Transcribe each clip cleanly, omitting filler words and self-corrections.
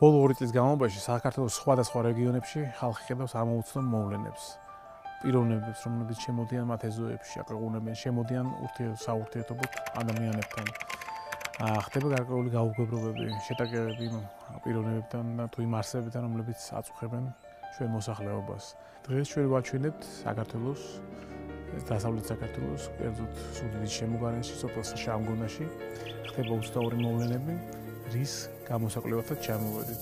ბოლო 2 წლის განმავლობაში საქართველოს სხვადასხვა რეგიონებში ხალხი ხედავს ამოუცნო მოვლენებს. პიროვნებებს, რომლებიც შემოდიან მათ ეზოებში, აყრუნებენ, შემოდიან საურთიერთობოდ ადამიანებთან. ხდება გარკვეული გაუგებრობები, შეტაკებები პიროვნებებთან და თუ იმ არსებებთან, რომლებიც აწუხებენ ჩვენ მოსახლეობას. დღეს ჩვენ ვაჩვენებთ საქართველოს, დასავლეთ საქართველოს, კერძოდ სუდიდის შემოგარენში, სოფელ შამგონაში ხდება უცნაური მოვლენები, რის გამოსაკლებადაც ჩამოვედით.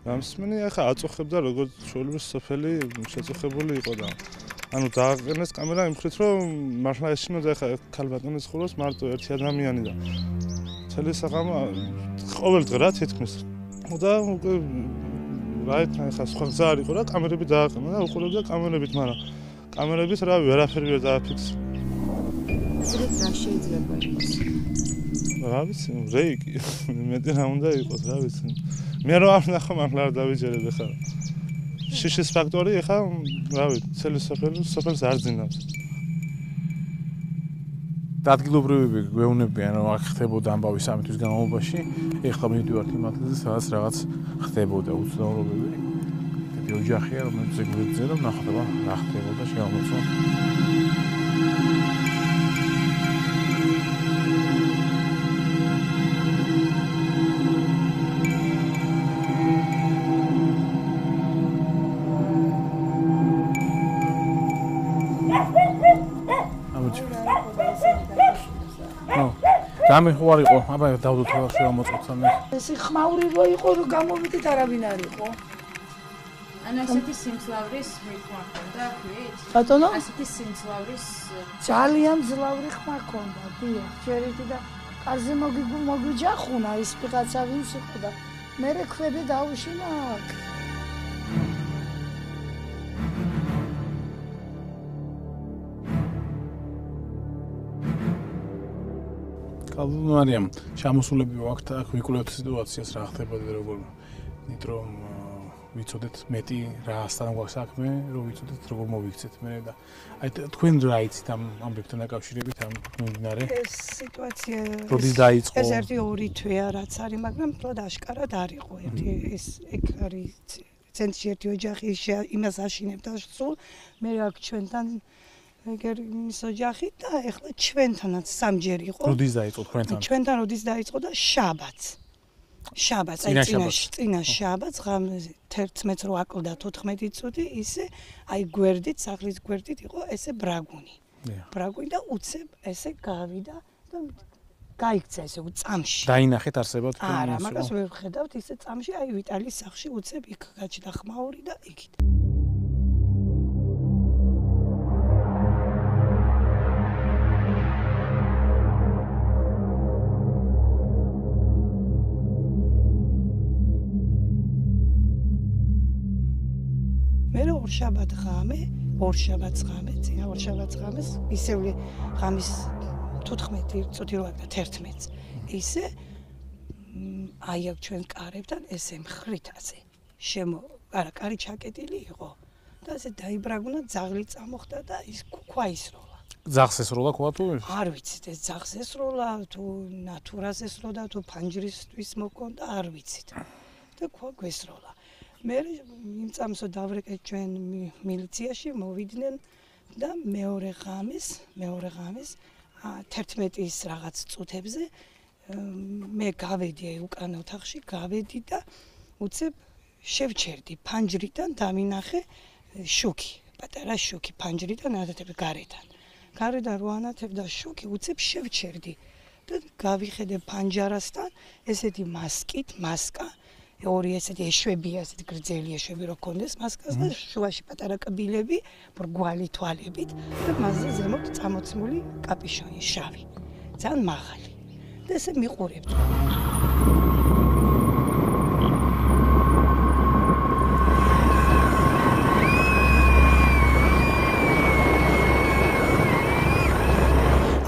გამსმენი ახლა აწუხებდა როგორც ჩვეულებრივ სოფელი შეწუხებული იყო და ანუ დააყენეს კამერა იმ ხრით რომ მართლა ეშინოდა ახლა ქალბატონის ხუროს მარტო ერთი ადამიანი და მთელი საღამო ყოველ დღე რა თითქმის და უკვე რა ახლა სხვა გზა არ იყო რა კამერები დააყენა და უყურებდა კამერებით მაგრამ კამერებით რა ვერაფერი ვერ დააფიქსირა. ზრით რა შეიძლება იყოს? რა ვიცი, რეიკი მეტი რა უნდა იყოს რა ვიცი. მე რო არ ნახო მართლა არ დავიჯერებ ხა. შიშის ფაქტორი ხა, რა ვიცი, ცელი სოფელს არ ძინავს. ადგილობრივები გვეუბნებიან რომ აქ ხდებოდა ამბავი 3 თვის განმავლობაში, ეხლა მივდივართ იმ ადგილზე, სადაც რაღაც ხდებოდა უცნაურობები. ესეთი ოჯახია, რომელიც გვეძებდა რომ ნახდება რა ხდებოდა შეამოწმო. გამი ხო არ იყო, აბა დავდოთ რა შემოწმოთ ამე. ეს ხმაური რო იყო, რომ გამოვიდეთ არავინ არ იყო. ანუ ასეთი სიმძლავრის მithმა ჰქონდა, ქვით? ბატონო? ასეთი სიმძლავრის ძალიან ძლავრი ხმა ჰქონდა, დიახ, ჯერითი და კარზე მოგვიჯახუნა ის ვიღაცა ვინც იყო და მე ქვები დაუშინა აქ. კალუნარიამ ჩამოსულები ვაქვთ აქ ვიკვლევთ სიტუაციას რა ხდებოდა როგორ ნიტრო ვიცოდეთ მეტი რასთან გვაქვს საქმე რომ ვიცოდეთ როგორ მოვიქცეთ მე და აი თქვენ რა იცით ამ ამბებთან დაკავშირებით ამ მიმდინარე ეს სიტუაცია როდის დაიწყო ეს 1-2 თვეა რაც არის მაგრამ პროდ აშკარად არ იყო ერთი ეს ეგ არის ცენტრში ერთი ოჯახი იმას აშინებდა სულ მე აქ ჩვენთან ეგერ ის ოჯახი და ეხლა ჩვენთანაც სამჯერ იყო. როდის დაიწყო თქვენთან? ჩვენთან როდის დაიწყო და შაბათს. შაბათს, აი წინა შაბათს, ღამე 11 რო აკლდა 14 წუთი, ისე აი გვერდით, სახლის გვერდით იყო ესე ბრაგუნი. ბრაგუნი და უცებ ესე გავიდა და გაიქცა ესე წამში. დაინახეთ არსებად თქვენ? არა, მაგას ვერ ხედავთ ისე წამში, აი ვიტალის სახში უცებ იქ გაჩნდა ხმაური და იქით. ორშაბათ ღამე, წინა ორშაბათ ღამეს, ისევ ღამის 14 წუთი რო აქ 11-ს. ისე აი აქ ჩვენ კარებთან ესე მხრით ასე. არა, კარი ჩაკეტილი იყო. და ასე დაიბრაგუნა, ძაღლი წამოხდა და ის ქვა ისროლა. ძაღს ესროლა ქვა თუ? არ ვიცით, ეს ძაღს ესროლა, თუ ნატურას ესროდა, თუ ფანჯრისთვის მოქონდა, არ ვიცით. და ქვა გვესროლა. მე იმ წამსო დავრეკეთ ჩვენ მილიციაში მოვიდნენ და მეორე ღამეს 11-ის რაღაც წუთებზე მე გავედი უკან ოთახში გავედი და უცებ შევჩერდი ფანჯრიდან დამინახე შუქი პატარა შუქი ფანჯრიდან ანათებ გარედან რო ანათებდა შუქი უცებ შევჩერდი და გავიხედე ფანჯარასთან ესეთი მასკა ორი ესეთი ეშვებია, ესეთი გრძელი ეშვები რო კონდეს მასკას და შუაში პატარა კბილები, ბრგვალი თვალებით და მასზე ზემოთ წამოცმული კაპიშონი შავი. ძალიან მაღალი. და ესე მიყურებთ.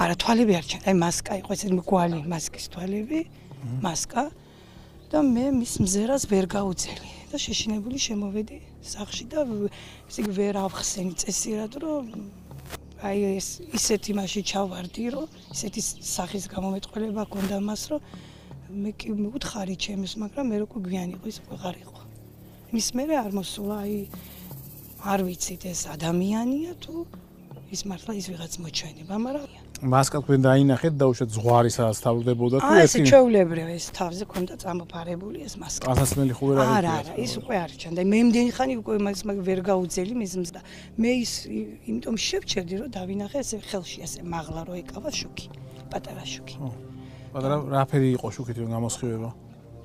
არა, თვალები არ ჩანდა, აი მასკა იყო, ესეთი მრგვალი მასკის თვალები, მასკა. და მე მის მზერას ვერ გაუძელი და შეშინებული შემოვედი სახლში და ისე ვერ ავხსენი წესიერ რომ აი ეს ისეთი მაშინ ჩავარდი, რომ ისეთი სახის გამომეტყველება ჰქონდა მას, რომ მე კი მივუთხარი ჩემს, მაგრამ მე როგორ გვიანი იყო ის ვეღარ იყო. ის მე არ მოსულა, აი არ ვიცით ეს ადამიანია თუ ის მართლა ის ვიღაც მოჩვენება, მაგრამ მასკა თქვენ დაინახეთ და უშუალოდ ზღვარი სადაც თავდებოდა თუ ეს ჩვეულებრივ ეს თავზე ქონდა წამოფარებული ეს მასკა. ასასმელი ხო ვერ არის? არა, ის უკვე არ ჩანდა. მე იმდენი ხანი უკვე მაგ ვერ გაუძელი მიზმს და მე ის იმიტომ შევჩერდი რომ დავინახე ესე ხელში ესე მაღლა რო ეკავა შუქი, პატარა შუქი. პატარა რაფერი იყო შუქით რომ გამოსხივება?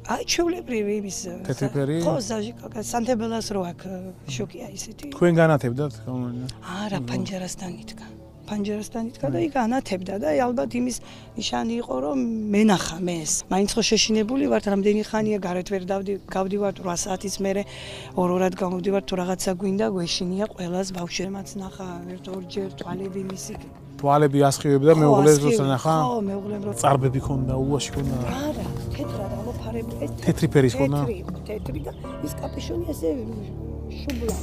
აი ჩვეულებრივი იმის თეთრი ფერი? ხო, სანთებელას რო აქ შუქია ისეთი. თქვენ განათებდათ? არა, პანჯერასთან იდგა. პანჯერასთან იდგა და იქ ანათებდა და ალბათ იმის ნიშანი იყო რომ მენახა მე ეს. მაინც ხო შეშინებული ვართ, რამდენი ხანია გარეთ ვერ გავდივართ 8 საათის მერე ორ-ორად გამოვდივართ თუ რაღაცა გვინდა, გვეშინია ყველას ბავშვებმაც ნახა ერთ-ორჯერ თვალები მისი. თვალები ასხივებდა მეუღლეს როცა ნახა? ხო, მეუღლემ რო წარბები ქონდა, ულვაში ქონდა. არა, თეთრად ამოფარებული ეს თეთრი ფერის ქონდა? თეთრი და ის კაპიშონი ესე შუბლა.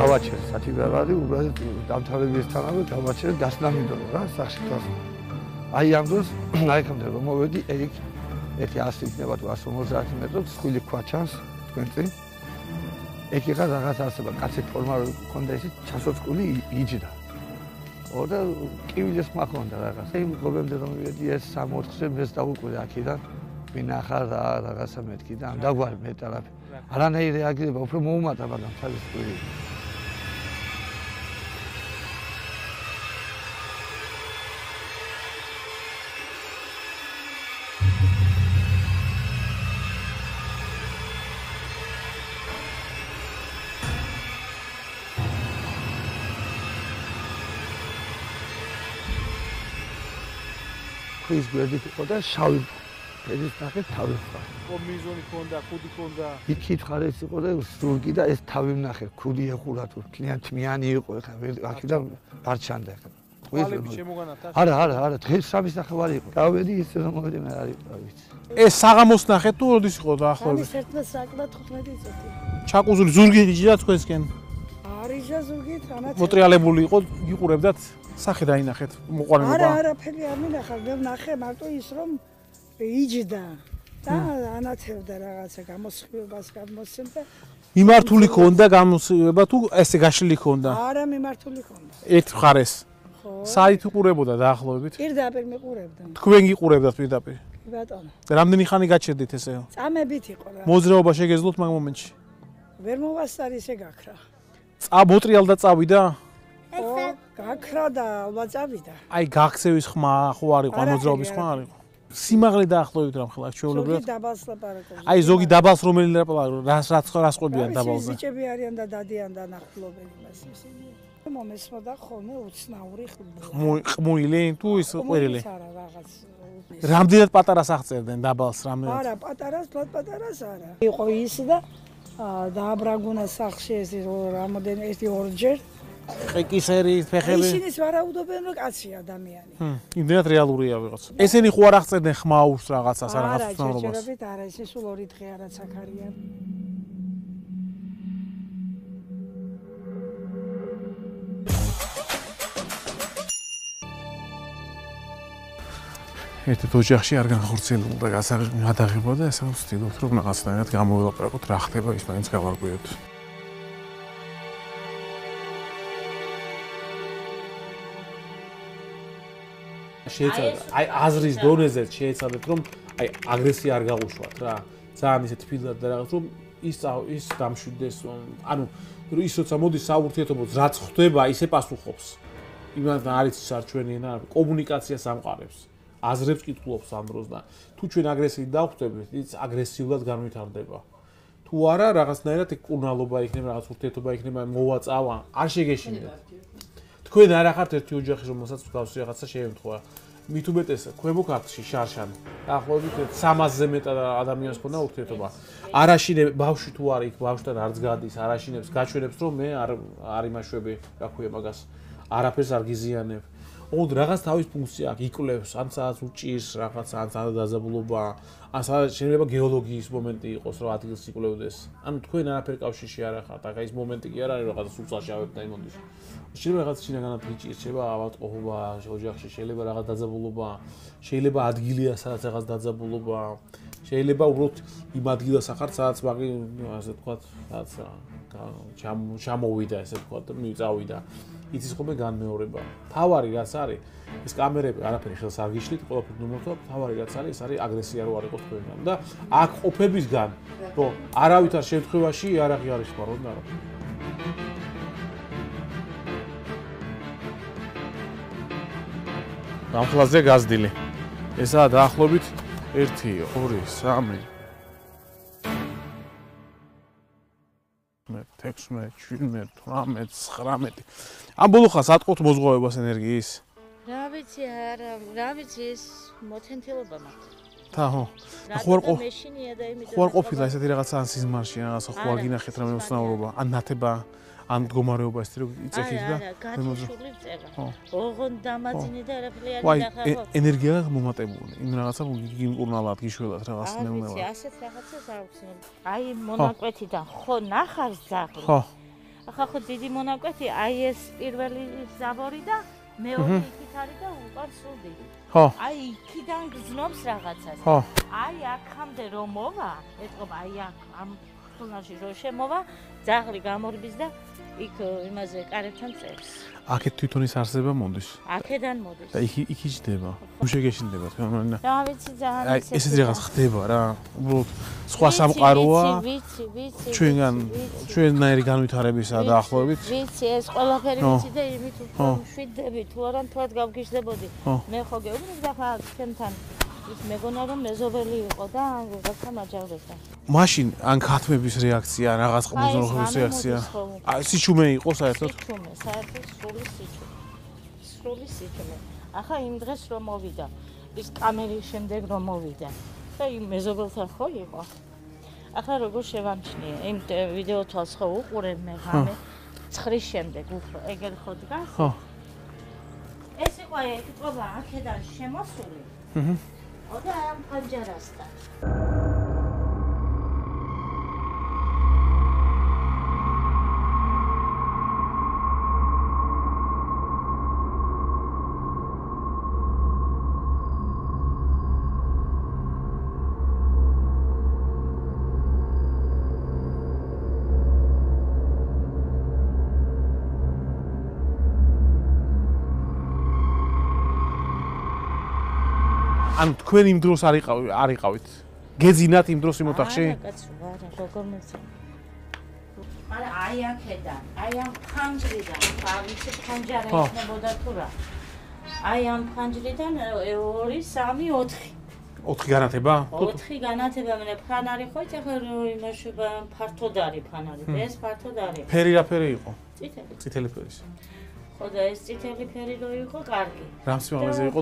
დავაჩერე სათიბერარი უბრალოდ დამთავრებისთანავე დავაჩერე დასნამიდო რა სახში თავს. აი ამ დროს აიქამდე რომ მოვედი ეგ ერთი 100 იქნება თუ 150 მეტრով სხვილი ქვა ჩანს თქვენ წინ. ეგ იყო რაღაც არსება კაცი ფორმა ქონდა ისე ჩასოწყული იჯდა. და კივილის მაქონდა რაღაც. იმ გობემდე რომ მივედი ეს 3-4-ზე მეც დავუკვირე აქედან მინახა რაღაცა მეთქი და დაგვარი მე ტალაფი. არანაირი რეაგირება უფრო მოუმატა მაგრამ თავის კვირი. ის გვერდით იყო და შავი ფერის ნახეთ თავი ხარ. კომბინეზონი ქონდა, ხუდი ქონდა. იქით ხარ ეს იყო და სულგი და ეს თავი ნახე, ხუდი ეხურა თუ ძალიან თმიანი იყო ხა აქედან არ ჩანდა ხა. თვალები შემოგანათა? არა, დღეს სამის ნახევარი იყო. გავედი ისე რომ მოვედი მე არ იყო ვიცი. ეს საღამოს ნახეთ თუ როდის იყო დაახლოებით? ამის ერთმა საკლად 15 წუთი. ჩაკუზული ზურგი იჯდა თქვენსკენ? არიჟა ზურგით ანაც. მოტრიალებული იყო, იყურებდათ სახე დაინახეთ მოყვანილობა. არაფერი არ მინახა, მე ვნახე მარტო ის რომ იჯდა და ანათებდა რაღაცა გამოსხივებას გამოსცემდა. მიმართული ქონდა გამოსხივება თუ ესე გაშლილი ქონდა? არა, მიმართული ქონდა. ერთ მხარეს. ხო. საით უყურებოდა დაახლოებით? პირდაპირ მიყურებდა. თქვენ გიყურებდათ პირდაპირ? ბატონო. და რამდენი ხანი გაჩერდით ესე? წამებით იყო რა. მოძრაობა შეგეძლოთ მაგ მომენტში? ვერ მოვასწარი ესე გაქრა. მოტრიალდა წავიდა? ხო, გაქრა და ალბათ წავიდა. აი გაქცევის ხმა ხო არ იყო, მოძრაობის ხმა არ იყო. სიმაღლე დაახლოებით რა მხოლოდ ჩვეულებრივად. ზოგი დაბალს ლაპარაკობს. აი ზოგი დაბალს რომელი რაც ყვებიან დაბალზე. ბიჭები არიან და დადიან და ნახულობენ იმას ისინი. მომესმოდა ხოლმე უცნაური ხმუილი თუ ის ყვერილი? არა რაღაც. რამდენად პატარას აღწერდნენ დაბალს რამდენად? არა, პატარას არა. იყო ის და დააბრაგუნა სახში ეს რამოდენი ერთი ორჯერ. ყიკისერი ფეხები. ისინიც ვარაუდობენ რომ კაცი ადამიანი. იმდენად რეალურია ვიღაც. ესენი ხო არ აღწერდნენ ხმაურს რაღაცას არ რაღაც ცნობობას. არა, ჯერჯერობით არა, ისე სულ 2 დღე არაც აქ არიან. ერთ ოჯახში არ განხორციელებულდა გადაღება და ესე ვცდილობთ რომ რაღაცნაირად გამოველაპარაკოთ რა ხდება ის მაინც გავარკვიოთ. შეეცადეთ აი აზრის დონეზე შეეცადეთ რომ აი აგრესია არ გაუშვათ რა ძალიან ისე თბილად და რაღაც რომ ის დამშვიდეს ანუ ის როცა მოდის საურთიერთობოდ რაც ხდება ისე პასუხობს იმასთან არის სარჩვენი ენა კომუნიკაციას ამყარებს აზრებს კითხულობს ამ დროს და თუ ჩვენ აგრესიით დავხვდებით ის აგრესიულად განვითარდება თუ არა რაღაცნაირად კურნალობა იქნება რაღაც ურთიერთობა იქნება მოვაწავა არ შეგეშინეთ თქვენ არ ახართ ერთი ოჯახის რომელსაც მსგავსი რაღაცა შეემთხვა მით უმეტეს ქვემო ქართლში შარშან დაახლოებით 300-ზე მეტად ადამიანს ქონდა ურთიერთობა. არაშინებს ბავშვი თუ არის იქ ბავშვთან არც გადის, არაშინებს გაჩვენებს რომ მე არ იმაშვები, რა ქვია მაგას, არაფერს არ გიზიანებ. ოღონდ რაღაც თავის ფუნქცია აქვს, იკვლევს, ან სადაც უჭირს რაღაც, ან სადაც დაძაბულობა, ან სადაც შეიძლება გეოლოგიის მომენტი იყოს, რომ ადგილს იკვლევდეს. ანუ თქვენ არაფერ კავშირში არ ახართ, ახლა ის მომენტი კი არ არის, რომ რაღაც უწაშავებთ და იმონდის. შეიძლება რაღაც შინაგანად გიჭირს, შეიძლება ავადმყოფობა ოჯახში, შეიძლება რაღაც დაძაბულობა, შეიძლება ადგილია სადაც რაღაც დაძაბულობა, შეიძლება უბრალოდ იმ ადგილას ახართ, სადაც მაგი, ასე ვთქვათ, სადაც ჩამოვიდა, ესე ვთქვათ, და მიწავიდა. იცის ხოლმე განმეორება. თავარი რაც არის, ეს კამერები არაფერი ხელს არ გიშლით, ყველაფერი ნუმერთო, თავარი რაც არის, ეს არის აგრესია რო არ იყოს თქვენგან და აქ ყოფებისგან, რომ არავითარ შემთხვევაში არ აღიარისხმაროთ და რა. გამხლაზე გაზდილი. ესაა დაახლოებით 1 2 3 16 17 18 19 ამ ბოლოხას ატყობთ მოზღვავებას ენერგიის? რა ვიცი არა, რა ვიცი ეს მოთენთილობა მაქვს. თაჰო. ხო არ ყოფილა ესეთი რაღაცა ან სიზმარში რაღაცა ხო არ გინახეთ რამე უცნაურობა, ან ნათება, ან მდგომარეობა ესეთი რომ იწეხით და გათიშული წერა. ოღონდ დამაძინე და არაფერი არ ვაი, დახარო. ენერგია მომატებული. იმ რაღაცა გიმკურნალად, გიშველად რაღაც ნეუნელა. ვიცი, ასეთ რაღაცას არ აქვს. აი მონაკვეთიდან ხო ნახავს ძაღლი. ხო. ახლა ხო დიდი მონაკვეთი, აი ეს პირველი ზავორი და მეორე იქით არის და უყარს სულ დიდი. ხო. აი იქიდან გზნობს რაღაცას. ხო. აი აქამდე რომ მოვა, ეთქობა აი აქ ამ ხუნაში რომ შემოვა, ძაღლი გამორბის და იქ იმაზე კარებთან წერს. აქეთ თვითონ ის არსება მომდის. აქედან მოდის. და იქ იჯდება. უშეგეშინდება თქვენ. რა ვიცი ძალიან აი ესეთი რაღაც ხდება რა. უბრალოდ სხვა სამყაროა. ვიცი. ჩვენგან ჩვენნაირი განვითარებისა დაახლოებით. ვიცი, ეს ყველაფერი ვიცი და იმით უფრო მშვიდდები თუ არა თქვათ გავგიშდებოდი. მე ხო გეუბნები და ხა თქვენთან ის მეგონა რომ მეზობელი იყო და რაღაცა მაჯავრებდა. მაშინ ან ქათმების რეაქცია, რაღაც ყმუზროხების რეაქცია. სიჩუმე იყო საერთოდ? სიჩუმე, საერთოდ სრული სიჩუმე. ახლა იმ დღეს რომ მოვიდა, ის კამერის შემდეგ რომ მოვიდა და იმ მეზობელთან ხო იყო. ახლა როგორ შევამჩნიე, იმ ვიდეო თვალს ხო უყურებ მე ღამე 9-ის შემდეგ უფრო ეგერ ხო დგას? ხო. ეს იყო ეთყობა აქედან შემოსული. და ამ პანჯარასთან. ან თქვენ იმ დროს არ იყავით. გეძინათ იმ დროს იმ ოთახში? არა, კაცო, არა, როგორ მეცემ. მაგრამ აი აქედან, აი ამ ფანჯრიდან, ვიცი ფანჯარა იქნებოდა თუ რა. აი ამ ფანჯრიდან 2 3 4. 4 განათება? 4 განათება, მე ფანარი ხო იცი ხო იმაშობა ფართოდ არის ფანარი. ეს ფართოდ არის. ფერი რა ფერი იყო? წითელი. წითელი ფერის. ხო და ეს წითელი ფერი რო იყო კარგი. რამ სიმაღლეზე იყო?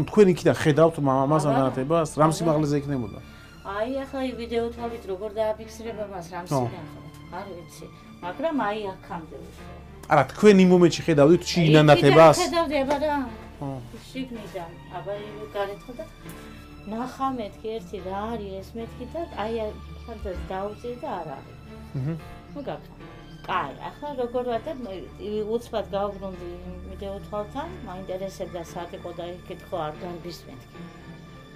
თქვენ იქიდან ხედავთ მამას ან განათებას? რამ სიმაღლეზე იქნებოდა? აი ახლა აი ვიდეო თვალით როგორ დააფიქსირება მას რამ სიმაღლე? არ ვიცი, მაგრამ აი აქამდე ვიყო. არა, თქვენ იმ მომენტში ხედავდით შიგნანათებას? ხედავდი აბა რა. შიგნიდან, აბა გარეთ ხო და ნახა მეთქი ერთი რა არის ეს მეთქი და აი ხანდას დაუწია და არ არის. ნუ გაქა. კაი, ახლა როგორ ვარ და უცბად გავბრუნდი ვიდეო თვალთან, მაინტერესებდა საათი იყო და ეკითხო არ განბის მეთქი.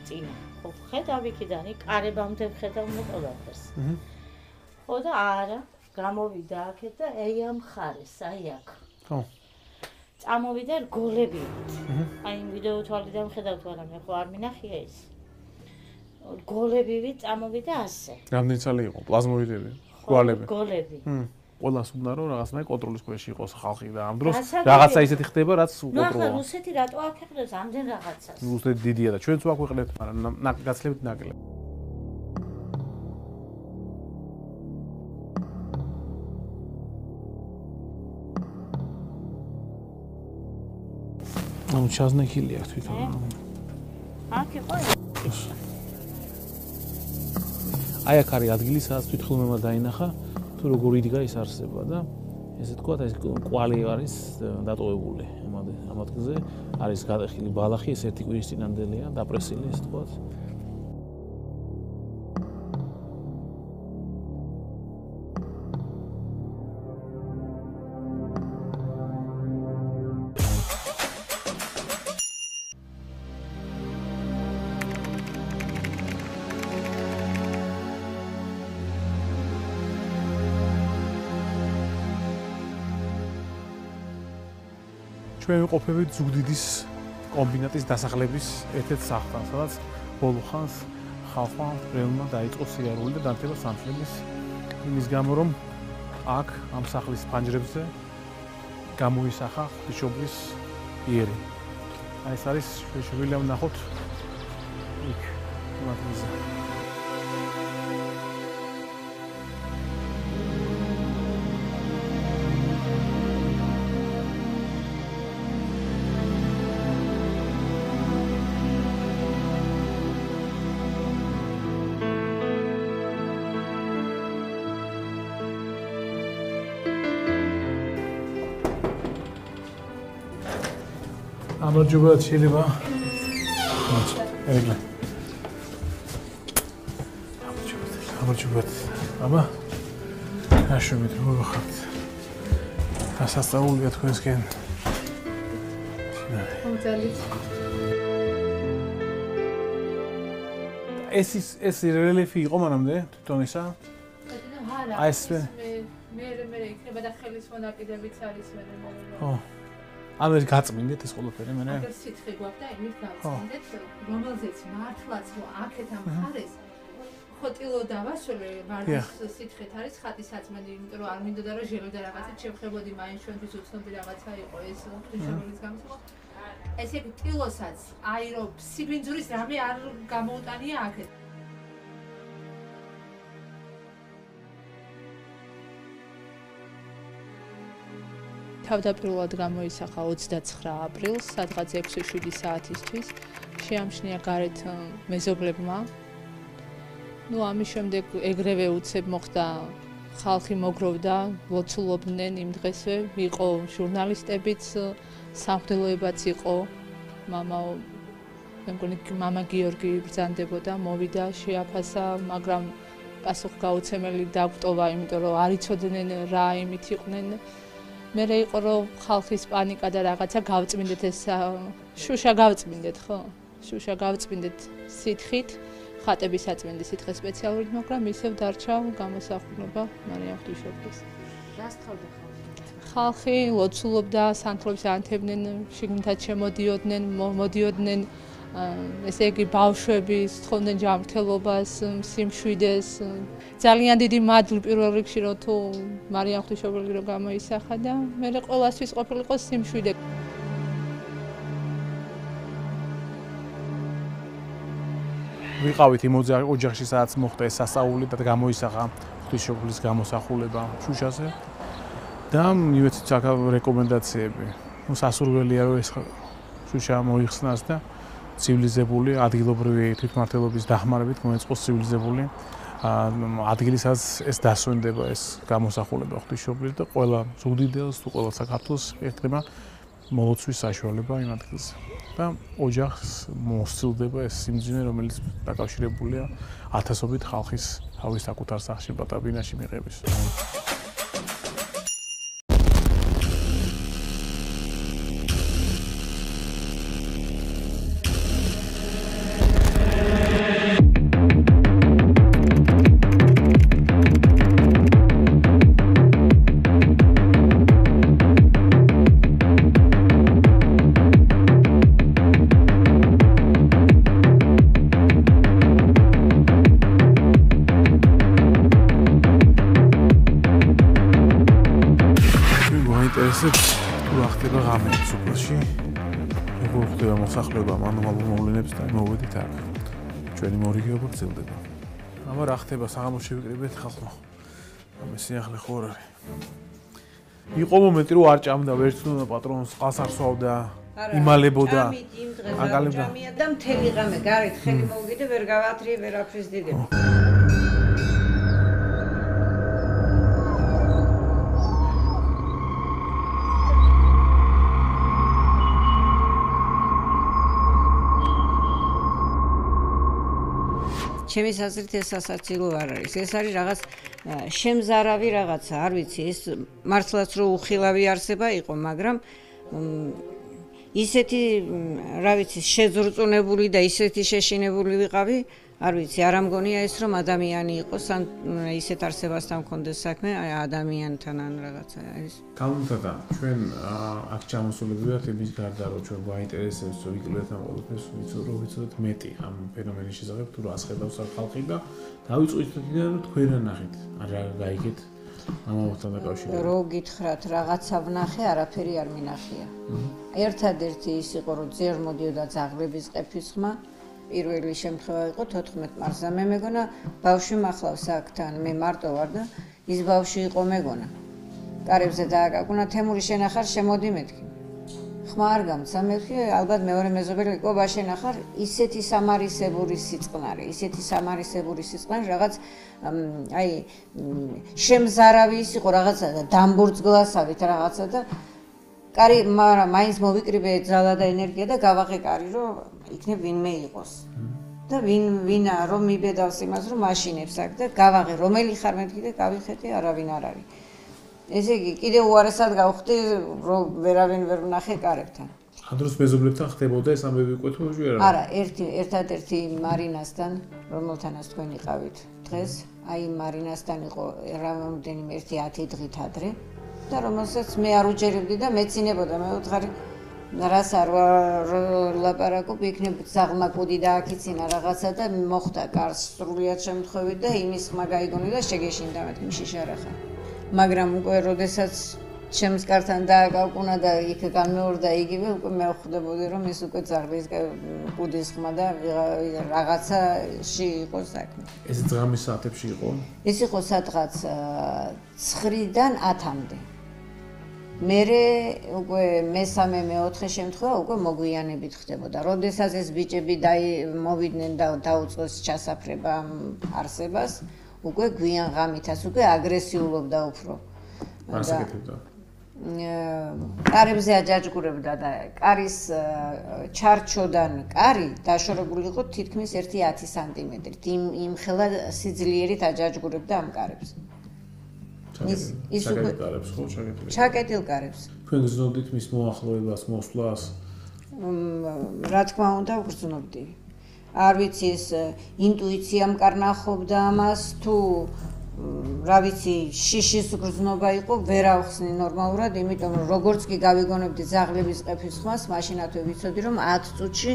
წინა. ხო, ხედავ იქიდან, კარებამდე ხედავ მე ყველაფერს. ხო და არა, გამოვიდა აქეთ და აი ამ ხარეს, აი აქ. ხო. წამოვიდა რგოლებივით. აი იმ ვიდეო თვალიდან ხედავ თუ არა, მე ხო არ მინახია ის. რგოლებივით წამოვიდა ასე. რამდენი წელი იყო? პლაზმოიდები, რგოლები. რგოლები. ყველას უნდა რომ რაღაცნაირ კონტროლის ქვეშ იყოს ხალხი და ამ დროს რაღაცა ისეთი ხდება, რაც უკონტროლოა. ნუ ახლა რუსეთი რატო აფეყრებს ამდენ რაღაცას? რუსეთი დიდია და ჩვენც ვაქვეყნებთ, მაგრამ გაცლებით ნაკლები. ანუ ჩაზნექილი აქვს თვითონ. აქ იყო აი აქ არის ადგილი, სადაც თვითმხილველმა დაინახა თუ როგორ იდგა ის არსება და ესე თქვა ეს კვალი არის დატოვებული ამ ადგილზე, არის გადახილი ბალახი, ეს ერთი კვირის წინანდელია, დაპრესილი ესე თქვა. ჩვენ ვიყოფებით ზუგდიდის კომბინატის დასახლების ერთ-ერთ სახლთან, სადაც ბოლო ხანს ხალხმა მრევლმა დაიწყო სიარული და დამტება სამშენებლის იმის გამო, რომ აქ ამ სახლის ფანჯრებზე გამოისახა ღვთისმშობლის იერი. აი ეს არის შეგვიძლია ვნახოთ იქ ამ ადგილზე. გამარჯობა, შეიძლება. ეგრე. გამარჯობა. აბა. აშობით როგორ ხართ? დასასწაულია თქვენსკენ. მომძალით. ეს რელიეფი იყო მანამდე თვითონ ისა? აი ეს მე იქნება და ხელის მონაპირებიც არის მე მომელა. ხო. ანუ ეს გაწმინდეთ ეს ყველაფერი მე. აქ სითხე გვაქვს და იმით გავწმინდეთ, რომელზეც მართლაც აქეთ ამ მხარეს ხოტილო დავასვენე მართვის სითხეთ არის ხატისაცმელი, იმიტომ რომ არ მინდოდა რომ ჟელოდა რაღაცა შევხებოდი მაინც ჩვენთვის უცნობი რაღაცა იყო ეს ღვთისმშობლის გამოსახვა. ესე იგი ტილოსაც აი რომ სიბინძურის რამე არ გამოუტანია აქეთ. თავდაპირველად გამოისახა 29 აპრილს, სადღაც 6-7 საათისთვის. შეამჩნია გარეთ მეზობლებმა. ნუ ამის შემდეგ ეგრევე უცებ მოხდა ხალხი მოგროვდა, ლოცულობდნენ იმ დღესვე, იყო ჟურნალისტებიც, სამღვდელოებაც იყო. მე მგონი მამა გიორგი ბრძანდებოდა, მოვიდა, შეაფასა, მაგრამ პასუხგაუცემელი დაგვტოვა, იმიტომ რომ არ იცოდნენ რა იმით იყვნენ. მერე იყო რომ ხალხის პანიკა და რაღაცა გავწმინდეთ ეს შუშა გავწმინდეთ ხო? შუშა გავწმინდეთ სითხით, ხატების აწმინდი სითხე სპეციალურად, მაგრამ ისევ დარჩა გამოსახულობა მარიამ ღვთისმშობლის. რას თხოვდა ხალხი? ხალხი ლოცულობდა, სანთლებს ანთებდნენ, შიგნითაც შემოდიოდნენ, მოდიოდნენ ესე იგი ბავშვები სთხოვდნენ ჯანმრთელობას, სიმშვიდეს. ძალიან დიდი მადლი პირველ რიგში რომ თუ მარიამ ღვთისმშობელი რომ გამოისახა და მე ყველასთვის ყოფილიყო სიმშვიდე. ვიყავით იმ ოჯახში, სადაც მოხდა ეს სასწაული და გამოისახა ღვთისმშობლის გამოსახულება შუშაზე. და მივეცით აქ რეკომენდაციები. ნუ სასურველია რომ ეს შუშა მოიხსნას და ცივილიზებული ადგილობრივი თვითმმართველობის დახმარებით მოეწყოს ცივილიზებული ადგილისაც ეს დასვენდება ეს გამოსახულება ღვთისმშობლის და ყველა ზუგდიდელს თუ ყველა საქართველოს ერთგება მოლოცვის საშუალება იმ ადგილზე. და ოჯახს მოსცილდება ეს სიმძიმე, რომელიც დაკავშირებულია ათასობით ხალხის თავის საკუთარ სახლში პატაბინაში მიღების. თუ ახდება ღამე სოფელში, როგორ ხდება მოსახლეობა მანუალურ მოვლენებს და მოვედით აქ. ჩვენი მორიგეობა გრძელდება. აბა რა ხდება საღამოს შევიკრიბეთ ხალხო. ამე სიახლე ხო არ არის. იყო მომენტი რომ არ ჭამდა ვერც პატრონს, წყალს არ სვავდა, იმალებოდა. ჭამით იმ დღეს არ ჭამია და მთელი ღამე გარეთ ხელი მოვგიდე ვერ გავათრიე ვერაფრის დიდები. ჩემის აზრით ეს სასაცილო არ არის. ეს არის რაღაც შემზარავი რაღაცა, არ ვიცი, ეს მართლაც რო უხილავი არსება იყო, მაგრამ ისეთი, რა ვიცი, შეზრწუნებული და ისეთი შეშინებული ვიყავი, არ ვიცი, არ ამგონია ეს რომ ადამიანი იყოს, ან ისეთ არსებასთან მქონდეს საქმე, ადამიანთან ან რაღაცა ის. კალუნტადა, ჩვენ აქ ჩამოსულები ვართ იმის გარდა, რომ ჩვენ გვაინტერესებს ვიკლეთ ამ ყველაფერს, ვიცოდეთ მეტი ამ ფენომენის შესახებ, თუ რას ხედავს ხალხი და დავიწყოთ იქიდან რომ თქვენ ნახეთ, რა გაიგეთ ამავთან დაკავშირებით. რო გითხრათ, რაღაცა ვნახე, არაფერი არ მინახია. ერთადერთი ის იყო, რომ ძერ მოდიოდა ძაღლების ყეფის ხმა. პირველი შემთხვევა იყო 14 მარტსზე. მე მეგონა ბავშვი მახლავს აქთან, მე მარტო ვარ და ის ბავშვი იყო მეგონა. კარებზე დააკაკუნა, თემური შენახარ, შემოდი მეთქი. ხმა არ გამცა, მეთქი, ალბათ მეორე მეზობელი იყო, ბაშენახარ, ისეთი სამარისებური სიწყნარი, რაღაც აი შემზარავი ის იყო რაღაცა და დამბურძგლასავით რაღაცა და კარი, მაგრამ მაინც მოვიკრიბე ძალა და ენერგია და გავაღე კარი, რომ იქნებ ვინმე იყოს. და ვინა რომ მიბედავს იმას, რომ მაშინებს აქ და გავაღე, რომელი ხარ მეთქი და გავიხეტი, არავინ არ არის. ესე იგი, კიდე უარესად გავხდი, რომ ვერავინ ვერ ვნახე კარებთან. ამ დროს მეზობლებთან ხდებოდა ეს ამბები უკვე თუ არა? არა, ერთადერთი მარინასთან, რომელთანაც თქვენ იყავით დღეს, აი მარინასთან იყო რამდენიმე 1-10 დღით ადრე. და რომელსაც მე არ უჯერებდი და მეცინებოდა მე ვთხარი რას არ ლაპარაკობ იქნებ ზაღმა კუდი დააქიცინა რაღაცა და მოხდა კარს სრულიად შემთხვევით და იმის ხმა გაიგონი და შეგეშინდა მეთქი შიშარახა მაგრამ უკვე როდესაც ჩემს კართან დააკავკუნა და იქ განმეორდა იგივე უკვე მე ვხვდებოდი რომ ის უკვე ზაღლის კუდის ხმა და რაღაცაში იყო საქმე ეს ძღამის საათებში იყო ეს იყო სადღაც 9-დან 10-მდე მერე უკვე მესამე მეოთხე შემთხვევა უკვე მოგვიანებით ხდებოდა. როდესაც ეს ბიჭები მოვიდნენ და დაუწყეს ჩასაფრება არსებას, უკვე გვიან ღამითაც უკვე აგრესიულობდა უფრო. ასაკეთებდა. კარებზე აჯაჯგურებდა და კარის ჩარჩოდან კარი დაშორებული იყო თითქმის 1-10 სანტიმეტრით. იმ ხელა სიძლიერით აჯაჯგურებდა ამ კარებს. ის უკვე ჩაკეტილ კარებს. თქვენ გრძნობდით მის მოახლოებას, მოსვლას? რა თქმა უნდა, ვგრძნობდი. არ ვიცი ეს ინტუიციამ კარნახობდა ამას თუ რა ვიცი, შიშის გრძნობა იყო, ვერ ავხსნი ნორმალურად, იმიტომ რომ როგორც კი გავიგონებდი ზაღლების ყეფის ხმას, მაშინათვე ვიცოდი რომ 10 წუთში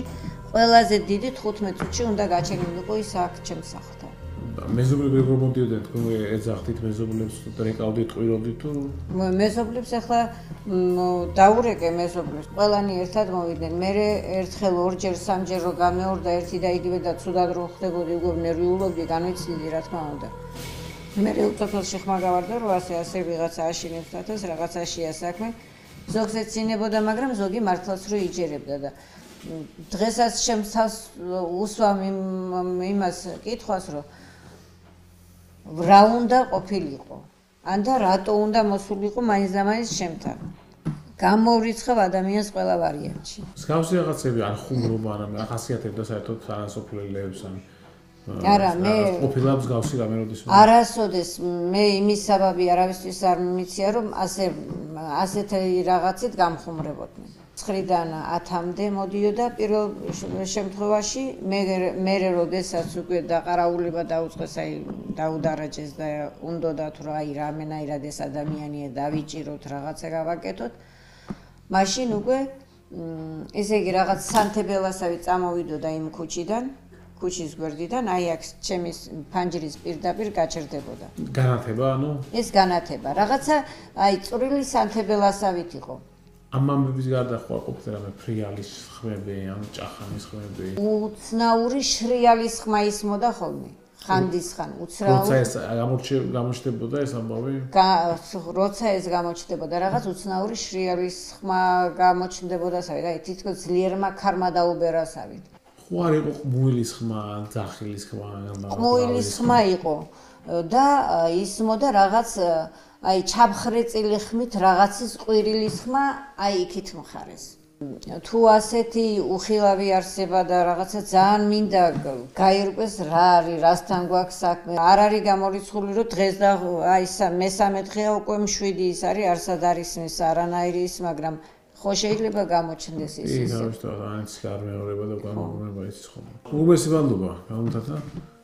ყველაზე დიდი 15 წუთში უნდა გაჩერილიყო ის აქ ჩემს სახლთან. მეზობლები როგორ მომდიოდნენ თქვენ ეძახდით მეზობლებს რეკავდით ყვიროდით თუ მეზობლებს ახლა დაურეკე მეზობლებს ყველანი ერთად მოვიდნენ მე ერთხელ ორჯერ სამჯერ რო გამეორდა ერთი და იგივე და ცუდად რო ხდებოდი უკვე ნერვიულობდი განვიცდიდი რა თქმა უნდა მე უწოთელში ხმა გავარდა რომ ასე ვიღაცა აშინებს თათას რაღაცაშია საქმე ზოგს ეცინებოდა მაგრამ ზოგი მართლაც რო იჯერებდა და დღესაც ჩემს თავს უსვამ იმას კითხვას რომ რა უნდა ყოფილიყო ან და რატო უნდა მოსულიყო მაინც და მაინც შემთან გამოვრიცხავ ადამიანს ყველა ვარიანტში მსგავსი რაღაცები არ ხუმრობა არა ახასიათებდა საერთოდ ანასოფლელებს ან არა მე ყოფილა მსგავსი რამე როდის არასოდეს მე იმის საბაბი არავისთვის არ მიმიცია რომ ასეთი რაღაცით გამხუმრებოდნენ 9-დან 10-მდე მოდიოდა პირველ შემთხვევაში მე როდესაც უკვე დაყარაულება დაუწყეს აი დაუდარაჯეს და უნდოდა თუ რა აი რამენაირად ეს ადამიანია დავიჭიროთ რაღაცა გავაკეთოთ მაშინ უკვე ესე იგი რაღაც სანთებელასავი წამოვიდოდა იმ ქუჩიდან ქუჩის გვერდიდან აი აქ ჩემის ფანჯრის პირდაპირ გაჩერდებოდა განათება ანუ ეს განათება რაღაცა აი წვრილი სანთებელასავით იყო ამ ამბების გარდა ხო არ ყოფილა რამე ფრიალის ხმები ან ჭახანის ხმები უცნაური შრიალის ხმა ისმოდა ხოლმე ხანდისხან უცრაოდ როცა ეს გამოჩნდებოდა ეს ამბავი როცა ეს გამოჩნდებოდა რაღაც უცნაური შრიალის ხმა გამოჩნდებოდა სავით აი თითქოს ძლიერმა ქარმა დაუბერასავით ხო არ იყო ყმუილის ხმა ძახილის ხმა ყმუილის ხმა იყო და ისმოდა რაღაც აი ჩაფხრეწილი ხმით რაღაცის ყვირილის ხმა აი იქით მხარეს თუ ასეთი უხილავი არსება და რაღაცა ძალიან მინდა გაირკვეს რა არის რასთან გვაქვს საქმე არ არის გამორიცხული რომ დღეს და აი მესამე დღეა უკვე მშვიდი ის არის არსად არის ის არანაირი ის მაგრამ ხო შეიძლება გამოჩნდეს ის ის არის არ მეორება და გამოგვნება ის ხომ უგესებანდობა გამომთათა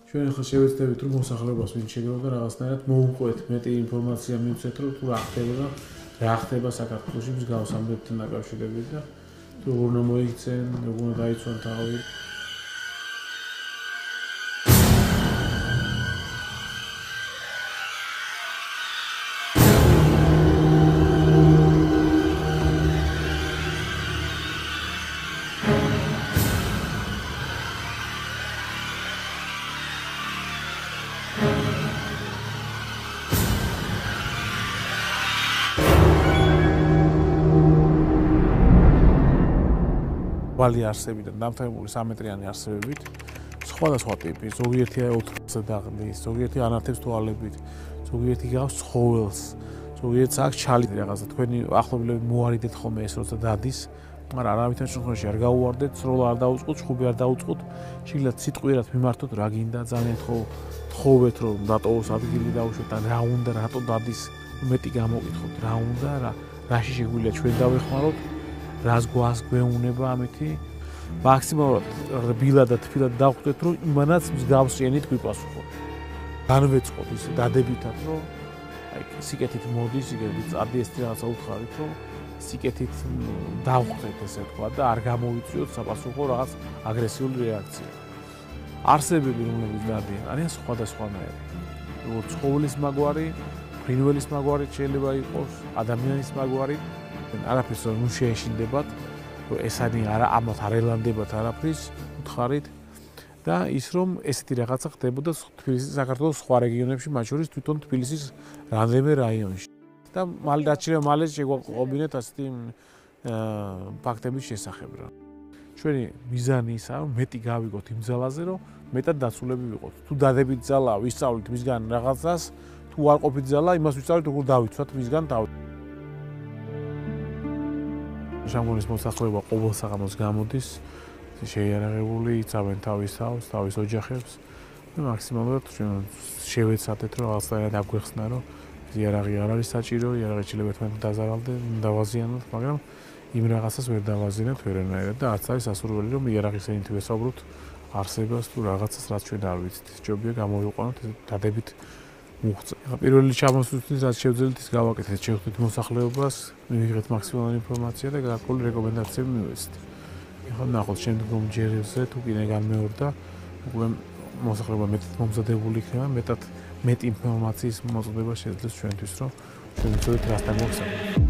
ჩვენ ხო შევეცდებით რომ მოსახლეობას ვინ შეგროვდა რაღაცნაირად მოუყვეთ მეტი ინფორმაცია მივცეთ რომ თუ რა ხდება საქართველოში მსგავს ამბებთან დაკავშირებით და თუ უნდა მოიქცენ, როგორ უნდა დაიცვან თავი. ვალი არსებიდან დამთავრებული 3 მეტრიანი არსებებით სხვადასხვა ტიპის ზოგიერთი 4-ზე დაღლის ზოგიერთი ანათებს თვალებით ზოგიერთი გავს ცხოველს ზოგიერთს აქვს ჩალი რაღაცა თქვენი ახლობლები მოარიდეთ ხოლმე ეს როცა დადის მაგრამ არავითარ შემთხვევაში არ გაუვარდეთ სროლა არ დაუწყოთ ჩხუბი არ დაუწყოთ შეიძლება სიტყვიერად მიმართოთ რა გინდა ძალიან თხოვეთ რომ დატოვოს ადგილი დაუშვათ ან რა უნდა რატო დადის მეტი გამოკითხოთ რა უნდა რაში შეგვიძლია ჩვენ დავეხმაროთ რას გვას გვეუნება ამითი მაქსიმალურად რბილა და თბილად დავხვდეთ რომ იმანაც მსგავსიანით გვიპასუხოთ განვეწყოთ ის დადებითად რომ აი სიკეთით მოდის სიკეთით წარდი რაღაცა უთხარით რომ სიკეთით დავხვდეთ ესე თქვა და არ გამოვიწვიოთ საპასუხო რაღაც აგრესიული რეაქცია არსებები რომლებიც დადიან არიან სხვადასხვანაირი როგორც ცხოველის მაგვარი ფრინველის მაგვარი შეიძლება იყოს ადამიანის მაგვარი არაფერს რომ შეეშინდებათ რომ ეს არის არა ამათ არ ელანდებათ არაფრის უთხარით და ის რომ ესეთი რაღაცა ხდებოდა თბილისის საქართველოს სხვა რეგიონებში მათ შორის თვითონ თბილისის რამდენიმე რაიონში და მალე შეგვაყობინეთ ასეთი ფაქტების შესახებ რა ჩვენი მიზანი ისაა რომ მეტი გავიგოთ იმ ძალაზე რომ მეტად დაცულები ვიყოთ თუ დადებით ძალა ვისწავლით მისგან რაღაცას თუ არ ყოფით ძალა იმას ვისწავლით როგორ დავიცვათ მისგან თავი ჟანგონის მოსახლეობა ყოველ საღამოს გამოდის შეიარაღებული იცავენ თავის თავს, თავის ოჯახებს და მაქსიმალურად შევეცადეთ რომ რაღაცნაირად აგვეხსნა რომ იარაღი არ არის საჭირო, იარაღი შეიძლება თქვენ დაზარალდეთ, დავაზიანოთ, მაგრამ იმ რაღაცას ვერ დავაზიანებთ ვერანაირად და არც არის ასურველი რომ იარაღის ენით ვესაუბროთ არსებას თუ რაღაცას რაც ჩვენ არ ვიცით. ჯობია გამოვიყვანოთ დადებით მუხწე. პირველი ჩამოსვლისთვის რაც შევძელით ის გავაკეთეთ, შევხვდით მოსახლეობას, მივიღეთ მაქსიმალური ინფორმაცია და გარკვეული რეკომენდაციები მივეცეთ. ეხლა ნახოთ შემდგომ ჯერებზე თუ კიდე განმეორდა, უკვე მოსახლეობა მეტად მომზადებული იქნება, მეტად მეტ ინფორმაციის მოწოდება შეძლებს ჩვენთვის, რომ ჩვენ ვიცოდეთ რასთან გვაქვს საქმე.